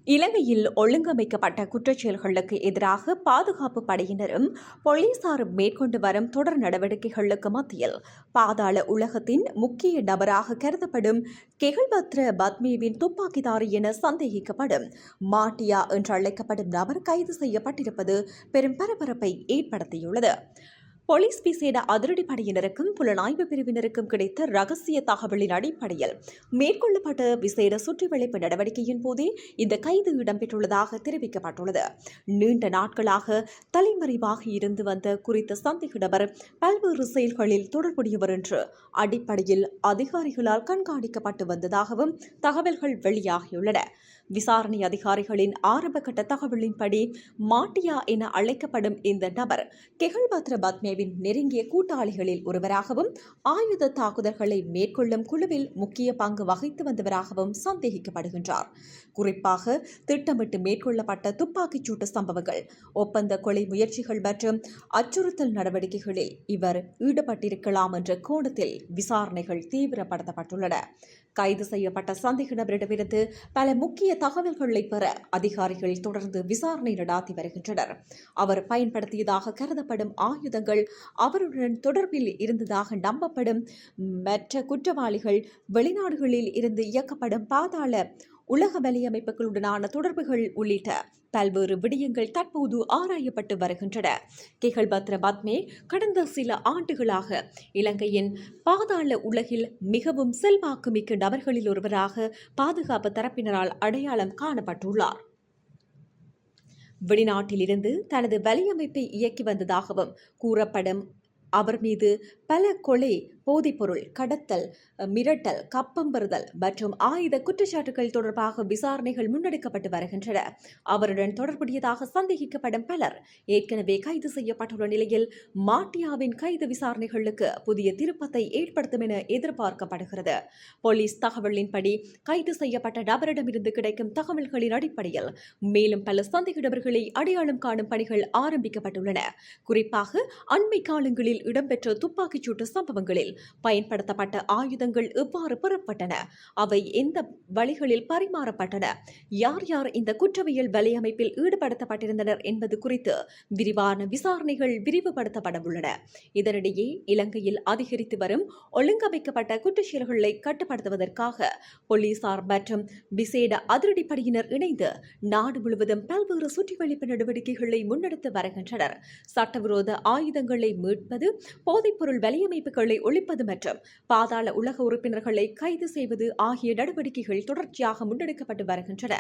இலங்கையில் ஒழுங்கமைக்கப்பட்ட குற்றச்செயல்களுக்கு எதிராக பாதுகாப்பு படையினரும் போலீசாரும் மேற்கொண்டு வரும் தொடர் நடவடிக்கைகளுக்கு மத்தியில் பாதாள உலகத்தின் முக்கிய நபராக கருதப்படும் கெகல்பத்ர பத்மேவின் துப்பாக்கிதாரி என சந்தேகிக்கப்படும் மாட்டியா என்று அழைக்கப்படும் நபர் கைது செய்யப்பட்டிருப்பது பெரும் பரபரப்பை ஏற்படுத்தியுள்ளது. போலீஸ் விசேட அதிரடிப்படையினருக்கும் புலனாய்வு பிரிவினருக்கும் கிடைத்த ரகசிய தகவலின் அடிப்படையில் மேற்கொள்ளப்பட்ட விசேட சுற்றிவளைப்பு நடவடிக்கையின் போதே இந்த கைது இடம்பெற்றுள்ளதாக தெரிவிக்கப்பட்டுள்ளது. நீண்ட நாட்களாக தலைமறைவாக இருந்து வந்த குறித்த சந்தேக நபர் பல்வேறு செயல்களில் தொடர்புடையவர் என்று அடிப்படையில் அதிகாரிகளால் கண்காணிக்கப்பட்டு வந்ததாகவும் தகவல்கள் வெளியாகியுள்ளன. விசாரணை அதிகாரிகளின் ஆரம்பகட்ட தகவலின்படி மாட்டியா என அழைக்கப்படும் இந்த நபர் கெகல்பத்ர பத்மேவின் நெருங்கிய கூட்டாளிகளில் ஒருவராகவும் ஆயுத தாக்குதல்களை மேற்கொள்ளும் குழுவில் முக்கிய பங்கு வகித்து வந்தவராகவும் சந்தேகிக்கப்படுகின்றார். குறிப்பாக திட்டமிட்டு மேற்கொள்ளப்பட்ட துப்பாக்கிச்சூட்டு சம்பவங்கள், ஒப்பந்த கொலை முயற்சிகள் மற்றும் அச்சுறுத்தல் நடவடிக்கைகளில் இவர் ஈடுபட்டிருக்கலாம் என்ற கோணத்தில் விசாரணைகள் தீவிரப்படுத்தப்பட்டுள்ளன. கைது செய்யப்பட்ட சந்தேக நபரிடமிருந்து பல முக்கிய தகவல்களை பெற அதிகாரிகள் தொடர்ந்து விசாரணை நடாத்தி வருகின்றனர். அவர் பயன்படுத்தியதாக கருதப்படும் ஆயுதங்கள், அவருடன் தொடர்பில் இருந்ததாக நம்பப்படும் மற்ற குற்றவாளிகள், வெளிநாடுகளில் இருந்து இயக்கப்படும் பாதாள உலக வலையமைப்புகளுடனான தொடர்புகள் உள்ளிட்ட பல்வேறு விடயங்கள் தற்போது ஆராயப்பட்டு வருகின்றன. கெகல்பத்ர பத்மே கடந்த சில ஆண்டுகளாக இலங்கையின் பாதாள உலகில் மிகவும் செல்வாக்குமிக்க நபர்களில் ஒருவராக பாதுகாப்பு தரப்பினரால் அடையாளம் காணப்பட்டுள்ளார். வெளிநாட்டிலிருந்து தனது வலையமைப்பை இயக்கி வந்ததாகவும் கூறப்படும் அவர் மீது பல கொலை, போதைப்பொருள் கடத்தல், மிரட்டல், கப்பம் பெறுதல் மற்றும் ஆயுத குற்றச்சாட்டுகள் தொடர்பாக விசாரணைகள் முன்னெடுக்கப்பட்டு வருகின்றன. அவருடன் தொடர்புடையதாக சந்தேகிக்கப்படும் பலர் ஏற்கனவே கைது செய்யப்பட்டுள்ள நிலையில் மாட்டியாவின் கைது விசாரணைகளுக்கு புதிய திருப்பத்தை ஏற்படுத்தும் என எதிர்பார்க்கப்படுகிறது. போலீஸ் தகவலின்படி கைது செய்யப்பட்ட நபரிடமிருந்து கிடைக்கும் தகவல்களின் அடிப்படையில் மேலும் பல சந்தேக நபர்களை அடையாளம் காணும் பணிகள் ஆரம்பிக்கப்பட்டுள்ளன. குறிப்பாக அண்மை காலங்களில் இடம்பெற்ற துப்பாக்கிச்சூட்டு சம்பவங்களில் பயன்படுத்தப்பட்ட ஆயுதங்கள் எவ்வாறு பெறப்பட்டன, அவை எந்த வழிகளில் பரிமாறப்பட்டன, யார் யார் இந்த குற்றவியல் வலையமைப்பில் ஈடுபடுத்தப்பட்டிருந்தனர் என்பது குறித்து விரிவான விசாரணைகள் விரிவுபடுத்தப்பட உள்ளன. இதனிடையே இலங்கையில் அதிகரித்து வரும் ஒழுங்கமைக்கப்பட்ட குற்றச்செயல்களை கட்டுப்படுத்துவதற்காக போலீசார் மற்றும் விசேட அதிரடிப்படையினர் இணைந்து நாடு முழுவதும் பல்வேறு சுற்றிவளைப்பு நடவடிக்கைகளை முன்னெடுத்து வருகின்றனர். சட்டவிரோத ஆயுதங்களை மீட்பது, போதைப்பொருள் வலையமைப்புகளை ஒழிப்பது மற்றும் பாதாள உலக உறுப்பினர்களை கைது செய்வது ஆகிய நடவடிக்கைகள் தொடர்ச்சியாக முன்னெடுக்கப்பட்டு வருகின்றன.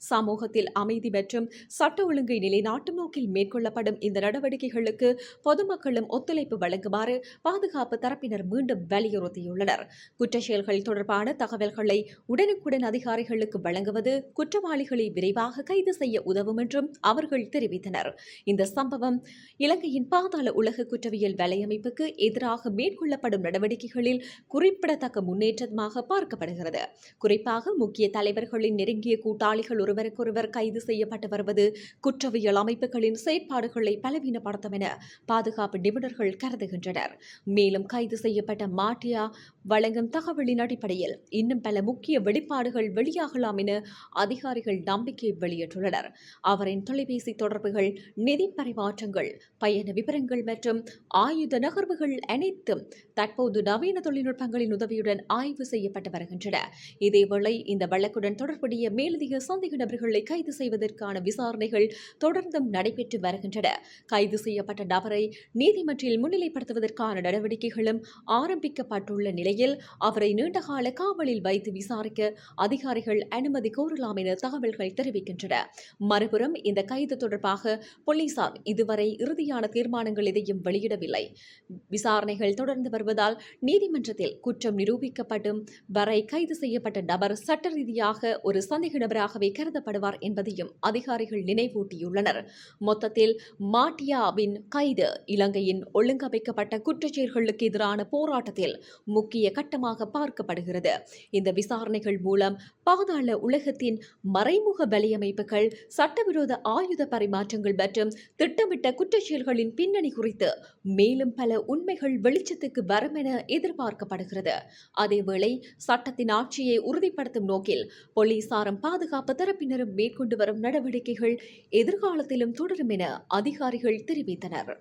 சமூகத்தில் அமைதி மற்றும் சட்ட ஒழுங்கை நிலைநாட்டும் நோக்கில் மேற்கொள்ளப்படும் இந்த நடவடிக்கைகளுக்கு பொதுமக்களும் ஒத்துழைப்பு வழங்குமாறு பாதுகாப்பு தரப்பினர் மீண்டும் வலியுறுத்தியுள்ளனர். குற்றச்செயல்கள் தொடர்பான தகவல்களை உடனுக்குடன் அதிகாரிகளுக்கு வழங்குவது குற்றவாளிகளை விரைவாக கைது செய்ய உதவும் என்றும் அவர்கள் தெரிவித்தனர். இந்த சம்பவம் இலங்கையின் பாதாள உலக குற்றவியல் வலையமைப்புக்கு எதிராக மேற்கொள்ளப்படும் நடவடிக்கைகளில் குறிப்பிடத்தக்க முன்னேற்றமாக பார்க்கப்படுகிறது. குறிப்பாக முக்கிய தலைவர்களின் நெருங்கிய கூட்டாளிகள் ஒருவருக்கொருவர் கைது செய்யப்பட்டு வருவது குற்றவியல் அமைப்புகளின் செயற்பாடுகளை பலவீனப்படுத்தும் என பாதுகாப்பு நிபுணர்கள் கருதுகின்றனர். மேலும் கைது செய்யப்பட்ட மாட்டியா வழங்கும் தகவலின் அடிப்படையில் இன்னும் பல முக்கிய வெளிப்பாடுகள் வெளியாகலாம் என அதிகாரிகள் நம்பிக்கை வெளியிட்டுள்ளனர். அவரின் தொலைபேசி தொடர்புகள், நிதி பரிமாற்றங்கள், பயண விவரங்கள் மற்றும் ஆயுத நகர்வுகள் அனைத்தும் தற்போது நவீன தொழில்நுட்பங்களின் உதவியுடன் ஆய்வு செய்யப்பட்டு வருகின்றன. இதேவேளை இந்த வழக்குடன் தொடர்புடைய மேலதிக சந்தேக நபர்களை கைது செய்வதற்கான விசாரணைகள் தொடர்ந்தும் நடைபெற்று வருகின்றன. கைது செய்யப்பட்ட நபரை நீதிமன்றில் முன்னிலைப்படுத்துவதற்கான நடவடிக்கைகளும் ஆரம்பிக்கப்பட்டுள்ள நிலையில் அவரை நீண்டகால காவலில் வைத்து விசாரிக்க அதிகாரிகள் அனுமதி கோரலாம் என தகவல்கள் தெரிவிக்கின்றன. மறுபுறம் இந்த கைது தொடர்பாக போலீசார் இதுவரை இறுதியான தீர்மானங்கள் எதையும் வெளியிடவில்லை. விசாரணைகள் தொடர்ந்து வருவதால் நீதிமன்றத்தில் குற்றம் நிரூபிக்கப்படும் வரை கைது செய்யப்பட்ட நபர் சட்ட ரீதியாக ஒரு சந்தேக நபராகவே கருதப்படுவார் என்பதையும் அதிகாரிகள் நினைவூட்டியுள்ளனர். மொத்தத்தில் மாட்டியாவின் கைது இலங்கையின் ஒழுங்கமைக்கப்பட்ட குற்றச்செயல்களுக்கு எதிரான போராட்டத்தில் முக்கிய கட்டமாக பார்க்கப்படுகிறது. இந்த விசாரணைகள் மூலம் பாதாள உலகத்தின் மறைமுக வலையமைப்புகள், சட்டவிரோத ஆயுத பரிமாற்றங்கள் மற்றும் திட்டமிட்ட குற்றச்செயல்களின் பின்னணி குறித்து மேலும் பல உண்மைகள் வெளிச்சத்துக்கு வரும் என எதிர்பார்க்கப்படுகிறது. அதேவேளை சட்டத்தின் ஆட்சியை உறுதிப்படுத்தும் நோக்கில் போலீசாரும் பாதுகாப்பு தரப்பினரும் மேற்கொண்டு வரும் நடவடிக்கைகள் எதிர்காலத்திலும் தொடரும் என அதிகாரிகள் தெரிவித்தனர்.